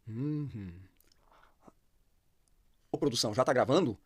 Uhum. Ô, produção, já tá gravando?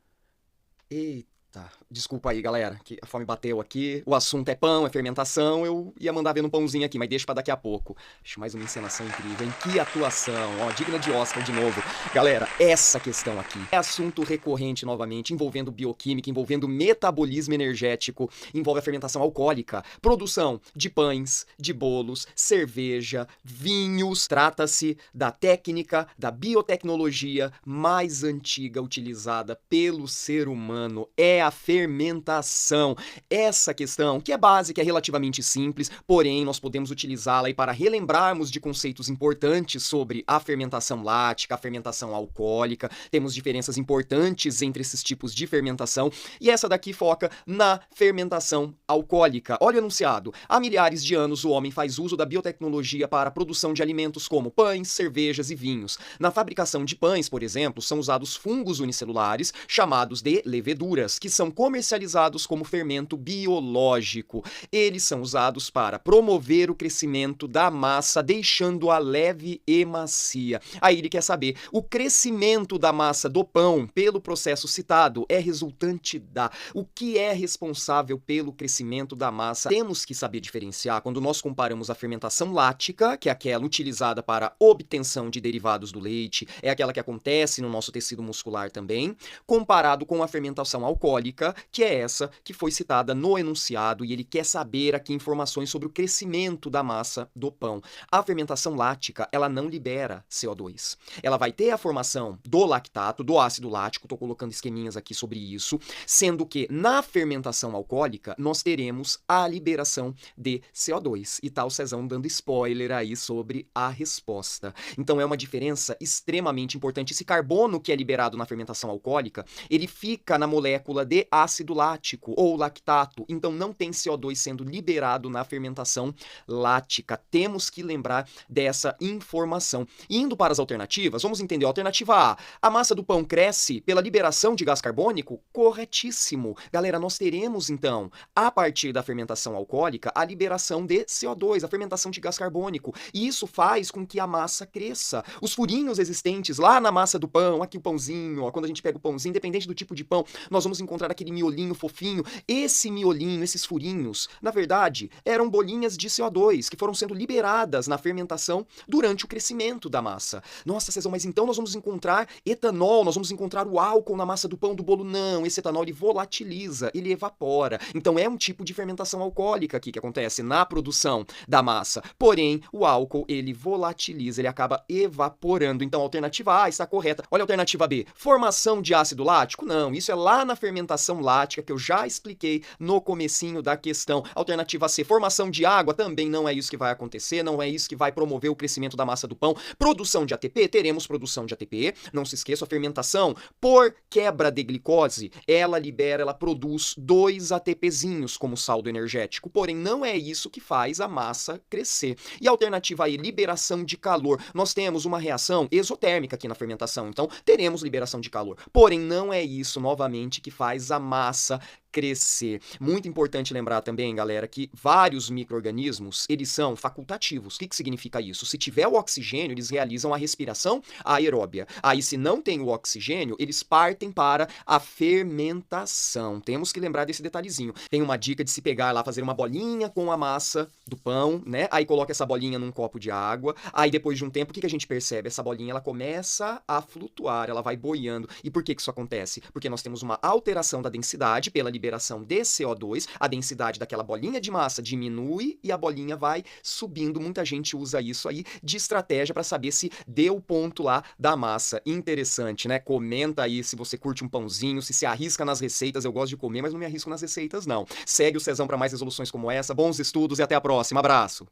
Eita, desculpa aí, galera, que a fome bateu aqui. O assunto é pão, é fermentação. Eu ia mandar ver no pãozinho aqui, mas deixa pra daqui a pouco. Acho mais uma encenação incrível, hein? Que atuação, ó, digna de Oscar de novo. Galera, essa questão aqui é assunto recorrente novamente, envolvendo bioquímica, envolvendo metabolismo energético, envolve a fermentação alcoólica, produção de pães, de bolos, cerveja, vinhos. Trata-se da técnica da biotecnologia mais antiga utilizada pelo ser humano. É a fermentação. Essa questão, que é básica, é relativamente simples, porém nós podemos utilizá-la aí para relembrarmos de conceitos importantes sobre a fermentação lática, a fermentação alcoólica. Temos diferenças importantes entre esses tipos de fermentação e essa daqui foca na fermentação alcoólica. Olha o enunciado. Há milhares de anos o homem faz uso da biotecnologia para a produção de alimentos como pães, cervejas e vinhos. Na fabricação de pães, por exemplo, são usados fungos unicelulares chamados de leveduras, que são comercializados como fermento biológico. Eles são usados para promover o crescimento da massa, deixando-a leve e macia. Aí ele quer saber, o crescimento da massa do pão pelo processo citado é resultante da... O que é responsável pelo crescimento da massa? Temos que saber diferenciar quando nós comparamos a fermentação lática, que é aquela utilizada para obtenção de derivados do leite, é aquela que acontece no nosso tecido muscular também, comparado com a fermentação alcoólica, que é essa que foi citada no enunciado, e ele quer saber aqui informações sobre o crescimento da massa do pão. A fermentação lática, ela não libera CO2. Ela vai ter a formação do lactato, do ácido lático, estou colocando esqueminhas aqui sobre isso, sendo que na fermentação alcoólica nós teremos a liberação de CO2. E tá o Cezão dando spoiler aí sobre a resposta. Então é uma diferença extremamente importante. Esse carbono que é liberado na fermentação alcoólica, ele fica na molécula de ácido lático ou lactato. Então não tem CO2 sendo liberado na fermentação lática. Temos que lembrar dessa informação. Indo para as alternativas, vamos entender a alternativa A. A massa do pão cresce pela liberação de gás carbônico? Corretíssimo. Galera, nós teremos então, a partir da fermentação alcoólica, a liberação de CO2, a fermentação de gás carbônico. E isso faz com que a massa cresça. Os furinhos existentes lá na massa do pão, aqui o pãozinho, ó, quando a gente pega o pãozinho, independente do tipo de pão, nós vamos encontrar aquele miolinho fofinho. Esse miolinho, esses furinhos, na verdade, eram bolinhas de CO2 que foram sendo liberadas na fermentação durante o crescimento da massa. Nossa, Cezão, mas então nós vamos encontrar etanol, nós vamos encontrar o álcool na massa do pão, do bolo? Não, esse etanol ele volatiliza, ele evapora. Então é um tipo de fermentação alcoólica aqui que acontece na produção da massa. Porém, o álcool ele volatiliza, ele acaba evaporando. Então a alternativa A está correta. Olha a alternativa B. Formação de ácido lático? Não, isso é lá na fermentação lática que eu já expliquei no comecinho da questão. Alternativa C. Formação de água? Também não é isso que vai acontecer, não é isso que vai promover o crescimento da massa do pão. Produção de ATP? Teremos produção de ATP. Não se esqueça, a fermentação, por quebra de glicose, ela libera, ela produz 2 ATPzinhos como saldo energético. Porém, não é isso que faz a massa crescer. E a alternativa aí, liberação de calor. Nós temos uma reação exotérmica aqui na fermentação, então teremos liberação de calor. Porém, não é isso, novamente, que faz a massa crescer. Muito importante lembrar também, galera, que vários micro-organismos, eles são facultativos. O que significa isso? Se tiver o oxigênio, eles realizam a respiração aeróbia. Aí, se não tem o oxigênio, eles partem para a fermentação. Temos que lembrar desse detalhezinho. Tem uma dica de se pegar lá, fazer uma bolinha com a massa do pão, né? Aí coloca essa bolinha num copo de água. Aí, depois de um tempo, o que a gente percebe? Essa bolinha, ela começa a flutuar, ela vai boiando. E por que isso acontece? Porque nós temos uma alteração da densidade pela liberação de CO2, a densidade daquela bolinha de massa diminui e a bolinha vai subindo. Muita gente usa isso aí de estratégia para saber se deu o ponto lá da massa. Interessante, né? Comenta aí se você curte um pãozinho, se arrisca nas receitas. Eu gosto de comer, mas não me arrisco nas receitas, não. Segue o Cezão para mais resoluções como essa. Bons estudos e até a próxima. Abraço!